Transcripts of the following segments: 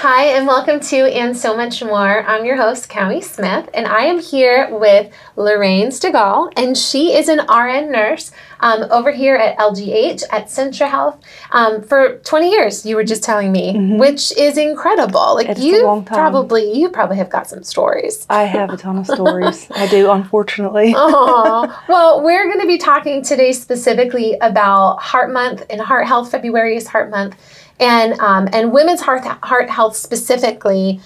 Hi, and welcome to And So Much More. I'm your host, Cami Smith, and I am here with Louraine Stegall, and she is an RN nurse over here at LGH at Centra Health for 20 years, you were just telling me, which is incredible. Like a long time. You probably have got some stories. I have a ton of stories. I do, unfortunately. Oh, well, we're going to be talking today specifically about Heart Month and Heart Health. February is Heart Month. And women's heart health specifically,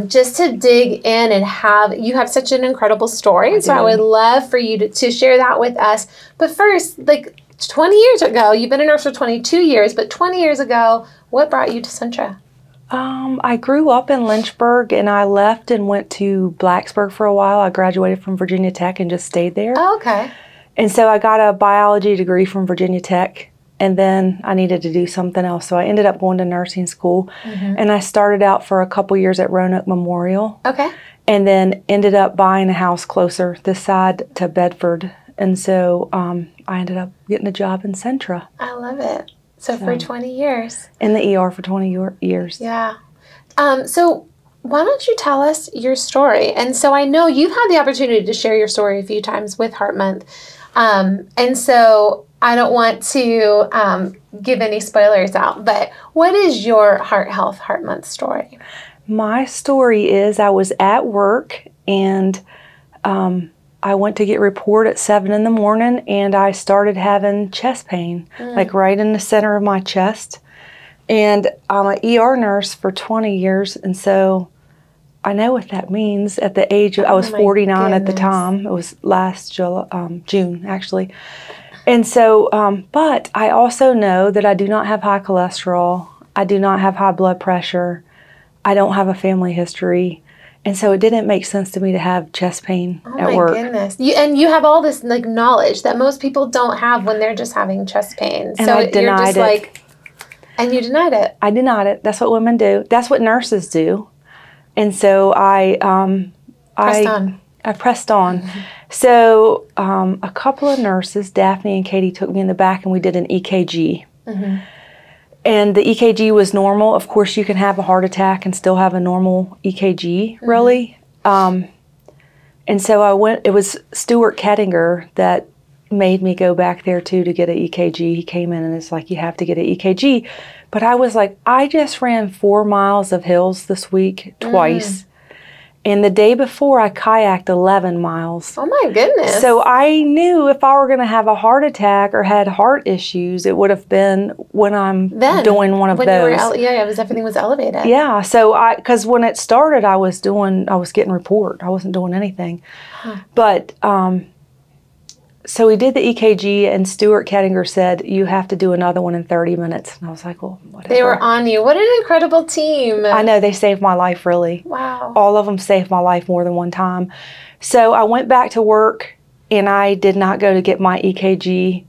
just to dig in and you have such an incredible story. So I would love for you to share that with us. But first, like 20 years ago, you've been a nurse for 22 years, but 20 years ago, what brought you to Centra? I grew up in Lynchburg, and I left and went to Blacksburg for a while. I graduated from Virginia Tech and just stayed there. Oh, okay. And so I got a biology degree from Virginia Tech. And then I needed to do something else. So I ended up going to nursing school. And I started out for a couple years at Roanoke Memorial. Okay. And then ended up buying a house closer this side to Bedford. And so I ended up getting a job in Centra. I love it. So for 20 years. In the ER for 20 years. Yeah. So why don't you tell us your story? And so I know you've had the opportunity to share your story a few times with Heart Month. And so I don't want to give any spoilers out, but what is your Heart Health Heart Month story? My story is I was at work, and I went to get report at 7 in the morning, and I started having chest pain, like right in the center of my chest. And I'm an ER nurse for 20 years, and so I know what that means. At the age of, I was 49 at the time. It was last June, actually. And so, but I also know that I do not have high cholesterol. I do not have high blood pressure. I don't have a family history. And so it didn't make sense to me to have chest pain at work. Oh my goodness. You have all this like knowledge that most people don't have when they're just having chest pain. And so I denied it. And you denied it. I denied it. That's what women do. That's what nurses do. And so I pressed on. So a couple of nurses, Daphne and Katie, took me in the back and we did an EKG. And the EKG was normal. Of course, you can have a heart attack and still have a normal EKG, really. And so I went, it was Stuart Kettinger that made me go back there too to get an EKG. He came in and it's like, you have to get an EKG. But I was like, I just ran 4 miles of hills this week twice. And the day before, I kayaked 11 miles. Oh, my goodness. So I knew if I were going to have a heart attack or had heart issues, it would have been when I'm doing one of those. Everything was elevated. Yeah. So because when it started, I was getting report. I wasn't doing anything. But so we did the EKG, and Stuart Kettinger said, you have to do another one in 30 minutes. And I was like, well, whatever. They were on you. What an incredible team. I know. They saved my life, really. Wow. All of them saved my life more than one time. So I went back to work, and I did not go to get my EKG.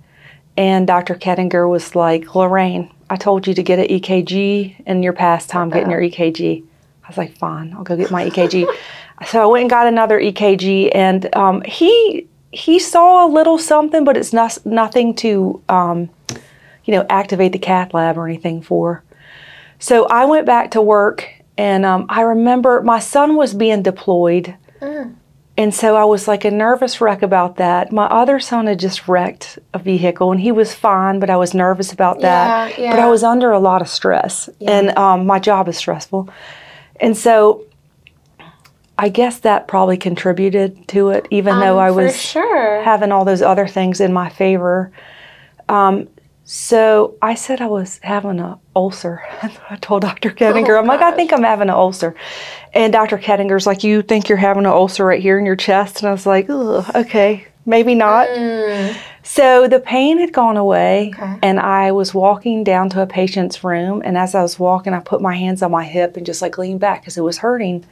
And Dr. Kettinger was like, Louraine, I told you to get an EKG in your past time getting your EKG. I was like, fine, I'll go get my EKG. So I went and got another EKG, and he saw a little something, but it's nothing to, activate the cath lab or anything for. So I went back to work, and I remember my son was being deployed, and so I was like a nervous wreck about that. My other son had just wrecked a vehicle, and he was fine, but I was nervous about that. But I was under a lot of stress, and my job is stressful. And so I guess that probably contributed to it, even though I was having all those other things in my favor. So I said I was having an ulcer. I told Dr. Kettinger, I'm like, I think I'm having an ulcer. And Dr. Kettinger's like, you think you're having an ulcer right here in your chest? And I was like, ugh, okay, maybe not. So the pain had gone away, and I was walking down to a patient's room. And as I was walking, I put my hands on my hip and just like leaned back because it was hurting.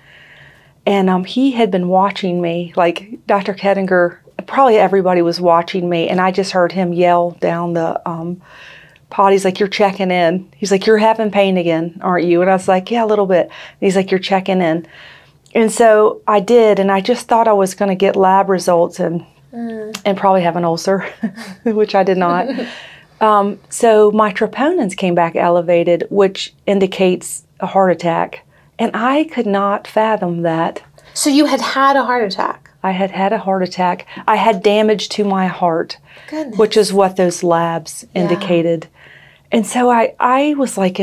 And he had been watching me, like Dr. Kettinger, probably everybody was watching me, and I just heard him yell down the pod. He's like, you're checking in. He's like, you're having pain again, aren't you? And I was like, yeah, a little bit. And he's like, you're checking in. And so I did, and I just thought I was going to get lab results and probably have an ulcer, which I did not. So my troponins came back elevated, which indicates a heart attack. And I could not fathom that. So you had had a heart attack? I had had a heart attack. I had damage to my heart, Goodness. which is what those labs indicated. And so I was like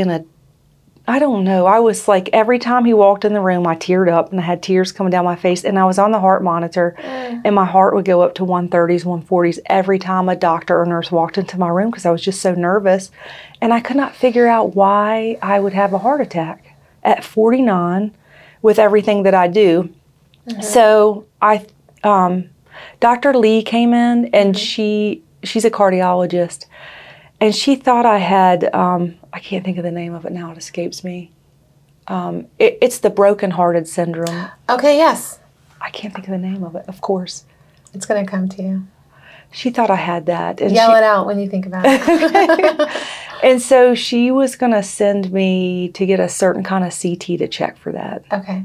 I don't know, I was like, every time he walked in the room, I teared up and I had tears coming down my face. And I was on the heart monitor and my heart would go up to 130s, 140s every time a doctor or nurse walked into my room because I was just so nervous. And I could not figure out why I would have a heart attack at 49 with everything that I do. So Dr. Lee came in and she's a cardiologist and she thought I had, I can't think of the name of it now, it escapes me. It's the broken-hearted syndrome. Okay, yes. I can't think of the name of it, of course. It's going to come to you. She thought I had that. And Yell it out when you think about it. And so she was going to send me to get a certain kind of CT to check for that. Okay.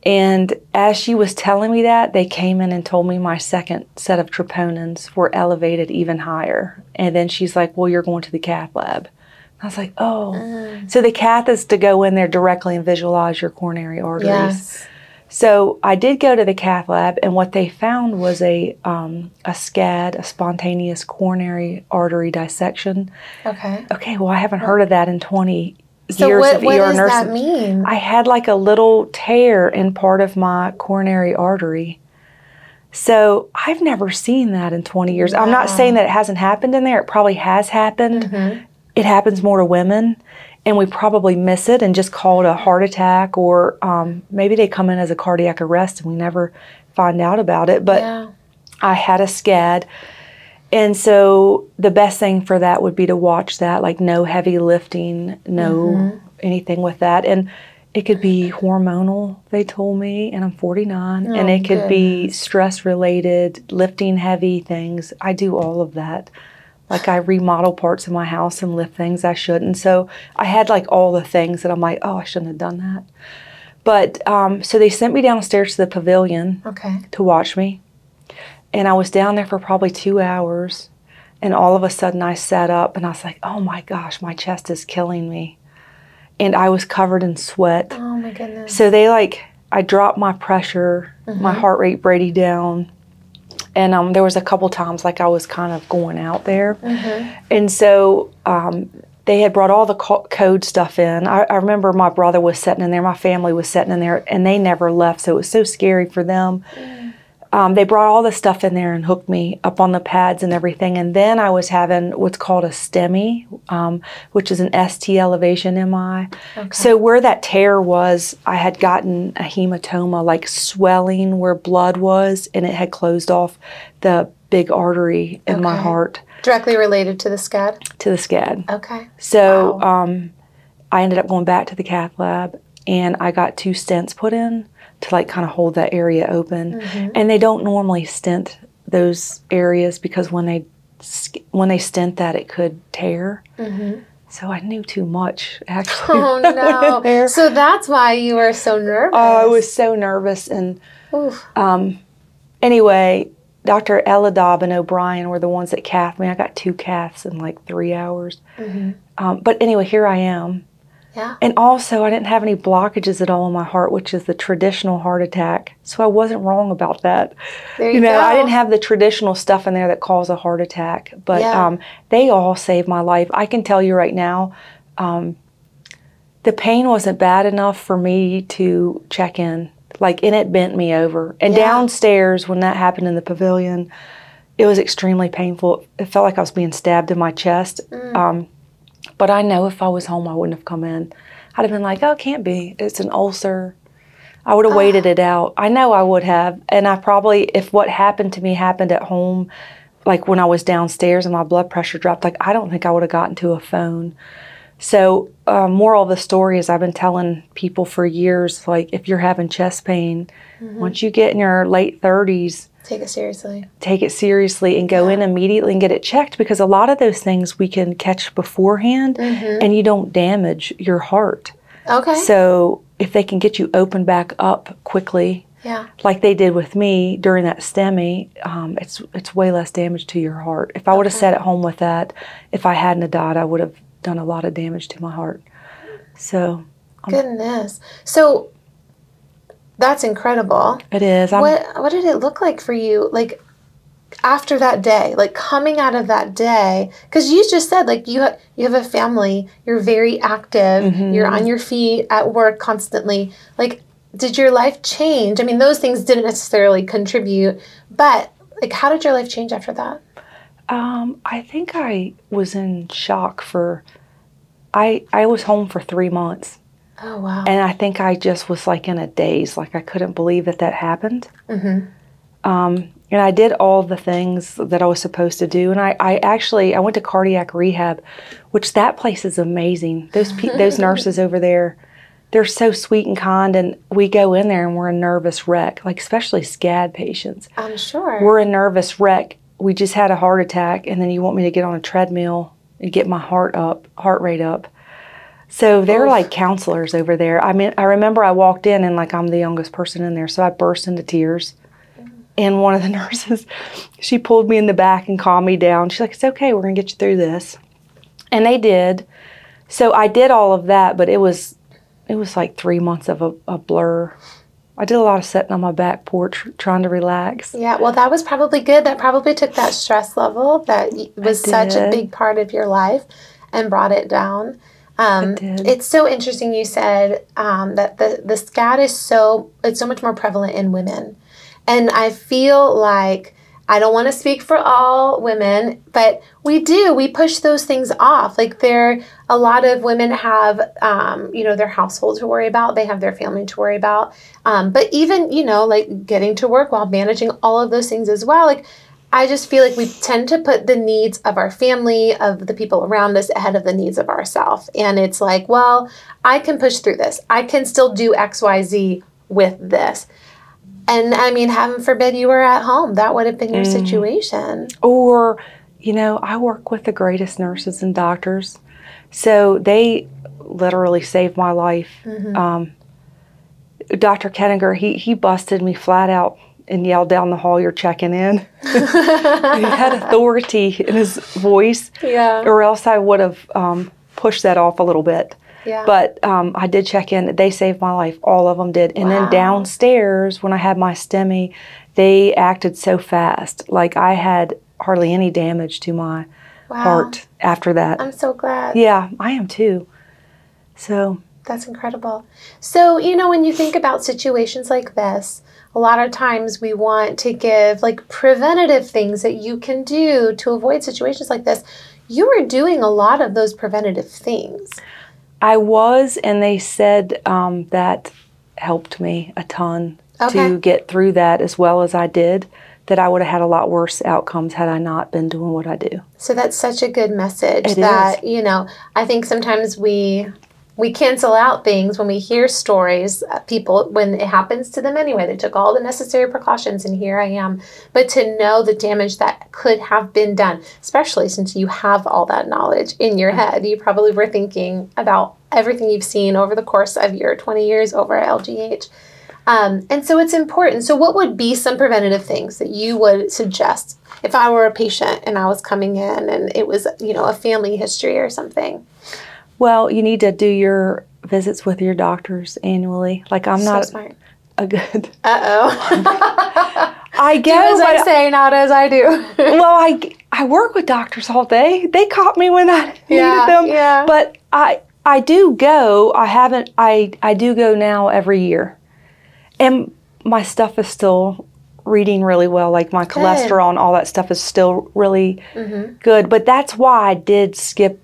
And as she was telling me that, they came in and told me my second set of troponins were elevated even higher. And then she's like, well, you're going to the cath lab. I was like, oh. So the cath is to go in there directly and visualize your coronary arteries. Yes. So I did go to the cath lab, and what they found was a SCAD, a spontaneous coronary artery dissection. Okay. Okay, well, I haven't heard of that in 20 So years what of ER does nursing. that mean? I had like a little tear in part of my coronary artery. So I've never seen that in 20 years. I'm not saying that it hasn't happened in there. It probably has happened. It happens more to women, and we probably miss it and just call it a heart attack, or maybe they come in as a cardiac arrest and we never find out about it. But I had a SCAD, and so the best thing for that would be to watch that, like no heavy lifting, no anything with that. And it could be hormonal, they told me, and I'm 49, and it could be stress-related, lifting heavy things. I do all of that. Like I remodel parts of my house and lift things I shouldn't. So I had like all the things that I'm like, oh, I shouldn't have done that. But so they sent me downstairs to the pavilion to watch me. And I was down there for probably 2 hours. And all of a sudden I sat up and I was like, oh my gosh, my chest is killing me. And I was covered in sweat. Oh my goodness. So I dropped my pressure, my heart rate braided down. And there was a couple times like I was kind of going out there. And so they had brought all the code stuff in. I remember my brother was sitting in there, my family was sitting in there, and they never left, so it was so scary for them. They brought all the stuff in there and hooked me up on the pads and everything. And then I was having what's called a STEMI, which is an ST elevation MI. So where that tear was, I had gotten a hematoma, like swelling where blood was, and it had closed off the big artery in my heart. Directly related to the SCAD? To the SCAD. Okay. So I ended up going back to the cath lab, and I got 2 stents put in to like kind of hold that area open. And they don't normally stent those areas because when they stent that, it could tear. So I knew too much, actually. Oh no. So that's why you were so nervous. Oh, I was so nervous. And anyway, Dr. Eladab and O'Brien were the ones that cathed me. I got 2 caths in like 3 hours. But anyway, here I am. And also, I didn't have any blockages at all in my heart, which is the traditional heart attack. So I wasn't wrong about that. There you go. I didn't have the traditional stuff in there that cause a heart attack. But they all saved my life. I can tell you right now, the pain wasn't bad enough for me to check in. Like, and it bent me over. And downstairs, when that happened in the pavilion, it was extremely painful. It felt like I was being stabbed in my chest. But I know if I was home, I wouldn't have come in. I'd have been like, oh, it can't be. It's an ulcer. I would have waited it out. I know I would have. And I probably, if what happened to me happened at home, like when I was downstairs and my blood pressure dropped, like I don't think I would have gotten to a phone. So moral of the story is I've been telling people for years, like if you're having chest pain, once you get in your late 30s, take it seriously. Take it seriously and go in immediately and get it checked, because a lot of those things we can catch beforehand and you don't damage your heart. Okay. So if they can get you opened back up quickly, like they did with me during that STEMI, it's way less damage to your heart. If I would have sat at home with that, if I hadn't have died, I would have done a lot of damage to my heart. So Goodness. So that's incredible. It is. What did it look like for you, like, after that day, like coming out of that day? Because you just said, like, you have a family, you're very active, you're on your feet at work constantly. Like, did your life change? I mean, those things didn't necessarily contribute, but, like, how did your life change after that? I think I was in shock I was home for 3 months. Oh, wow. And I think I just was like in a daze, like I couldn't believe that happened. And I did all the things that I was supposed to do. And I went to cardiac rehab, which that place is amazing. Those nurses over there, they're so sweet and kind. And we go in there and we're a nervous wreck, like especially SCAD patients. I'm sure. We're a nervous wreck. We just had a heart attack, and then you want me to get on a treadmill and get my heart rate up. So they're like counselors over there. I mean, I remember I walked in and like I'm the youngest person in there, so I burst into tears. And one of the nurses, she pulled me in the back and calmed me down. She's like, "It's okay, we're gonna get you through this." And they did. So I did all of that, but it was like 3 months of a blur. I did a lot of sitting on my back porch trying to relax. Yeah, well, that was probably good. That probably took that stress level that was such a big part of your life and brought it down. It's so interesting you said that the SCAD is so much more prevalent in women. And I feel like, I don't want to speak for all women, but we push those things off. Like, a lot of women have, their household to worry about. They have their family to worry about. But even, like getting to work while managing all of those things as well. Like, I just feel like we tend to put the needs of our family, of the people around us, ahead of the needs of ourselves. And it's like, well, I can push through this. I can still do X, Y, Z with this. And I mean, heaven forbid you were at home. That would have been your situation. Or, I work with the greatest nurses and doctors. So they literally saved my life. Dr. Kettinger, he busted me flat out and yelled down the hall, "You're checking in." He had authority in his voice. Yeah. Or else I would have pushed that off a little bit. Yeah. But I did check in. They saved my life. All of them did. And then downstairs, when I had my STEMI, they acted so fast. Like, I had hardly any damage to my heart after that. I'm so glad. Yeah, I am too. So that's incredible. So, when you think about situations like this, a lot of times we want to give like preventative things that you can do to avoid situations like this. You were doing a lot of those preventative things. I was, and they said that helped me a ton to get through that as well as I did, that I would have had a lot worse outcomes had I not been doing what I do. So that's such a good message. I think sometimes we cancel out things when we hear stories, people, when it happens to them anyway. They took all the necessary precautions and here I am. But to know the damage that could have been done, especially since you have all that knowledge in your head, you probably were thinking about everything you've seen over the course of your 20 years over at LGH. And so it's important. So what would be some preventative things that you would suggest if I were a patient and I was coming in and it was, a family history or something? Well, you need to do your visits with your doctors annually. Like, I'm not smart. A good. I go. Do as I say, not as I do. Well, I work with doctors all day. They caught me when I needed them. Yeah. But I do go. I do go now every year, and my stuff is still reading really well. Like, my cholesterol and all that stuff is still really good. But that's why I did skip.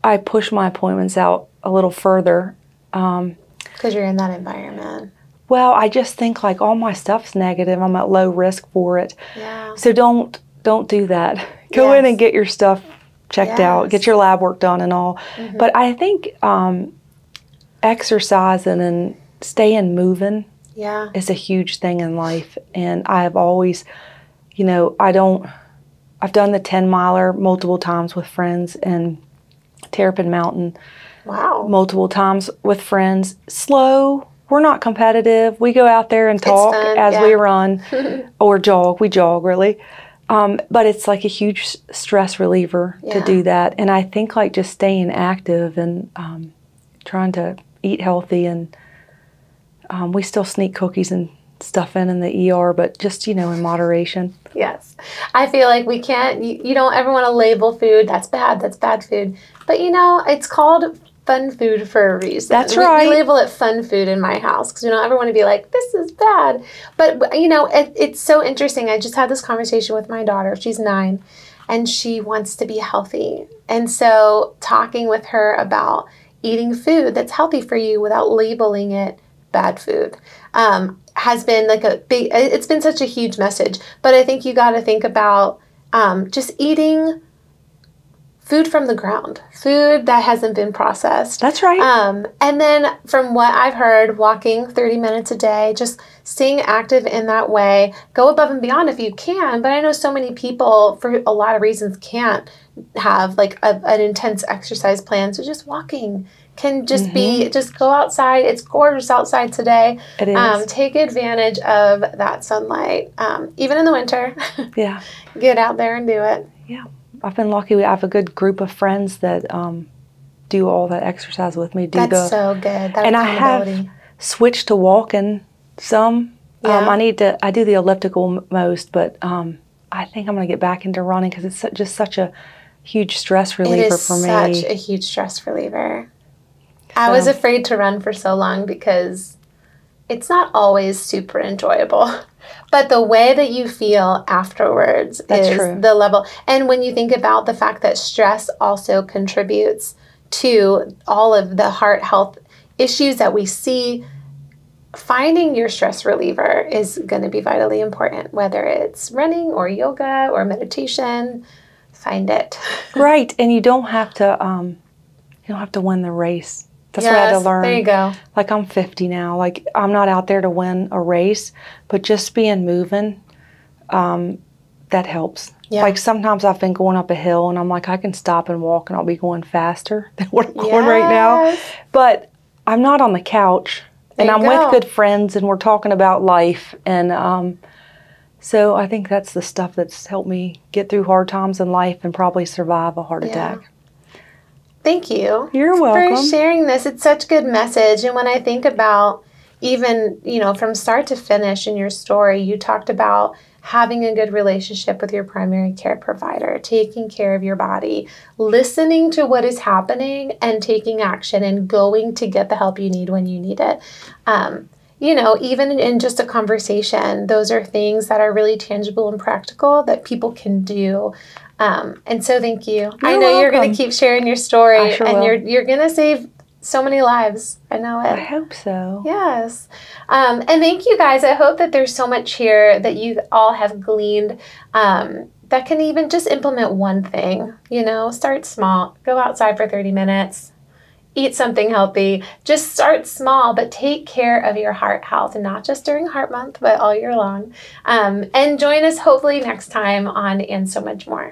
I push my appointments out a little further. Because you're in that environment. Well, I just think like all my stuff's negative. I'm at low risk for it. Yeah. So don't do that. Go in and get your stuff checked out. Get your lab work done and all. But I think exercising and staying moving is a huge thing in life. And I have always, I've done the 10-miler multiple times with friends and Terrapin Mountain. Wow. Multiple times with friends. Slow. We're not competitive. We go out there and talk as we run or jog. We jog, really. But it's like a huge stress reliever to do that. And I think like just staying active and trying to eat healthy, and we still sneak cookies and stuff in the ER, but just, in moderation. Yes. I feel like we can't, you don't ever want to label food, that's bad food. But it's called fun food for a reason. That's right. We label it fun food in my house because we don't ever want to be like, this is bad. But, it's so interesting. I just had this conversation with my daughter. She's 9, and she wants to be healthy. And so talking with her about eating food that's healthy for you without labeling it bad food has been like it's been such a huge message. But I think you got to think about just eating food from the ground, food that hasn't been processed. That's right. And then from what I've heard, walking 30 minutes a day, just staying active in that way, go above and beyond if you can. But I know so many people, for a lot of reasons, can't have like an intense exercise plan. So just walking can just be, just go outside. It's gorgeous outside today. It is. Take advantage of that sunlight, even in the winter. Yeah. Get out there and do it. Yeah. I've been lucky. I have a good group of friends that do all that exercise with me. That's so good. That and I have switched to walking some. Yeah. I do the elliptical most, but I think I'm going to get back into running because it's just such a huge stress reliever for me. It is such a huge stress reliever. I was afraid to run for so long because it's not always super enjoyable. But the way that you feel afterwards is the level. And when you think about the fact that stress also contributes to all of the heart health issues that we see, finding your stress reliever is going to be vitally important, whether it's running or yoga or meditation. Find it. Right. And you don't have to win the race. That's what I had to learn. There you go. Like, I'm 50 now. Like, I'm not out there to win a race, but just being moving, that helps. Yeah. Like, sometimes I've been going up a hill, and I'm like, I can stop and walk, and I'll be going faster than what I'm going right now. But I'm not on the couch, and I'm with good friends, and we're talking about life. And so I think that's the stuff that's helped me get through hard times in life and probably survive a heart attack. Thank you. You're welcome. For sharing this. It's such a good message. And when I think about even, from start to finish in your story, you talked about having a good relationship with your primary care provider, taking care of your body, listening to what is happening and taking action and going to get the help you need when you need it. Even in just a conversation, those are things that are really tangible and practical that people can do. And so thank you. I know you're going to keep sharing your story, and you're going to save so many lives. I know it. I hope so. Yes. And thank you guys. I hope that there's so much here that you all have gleaned that can even just implement one thing. Start small. Go outside for 30 minutes. Eat something healthy. Just start small, but take care of your heart health, and not just during Heart Month, but all year long. And join us hopefully next time on And So Much More.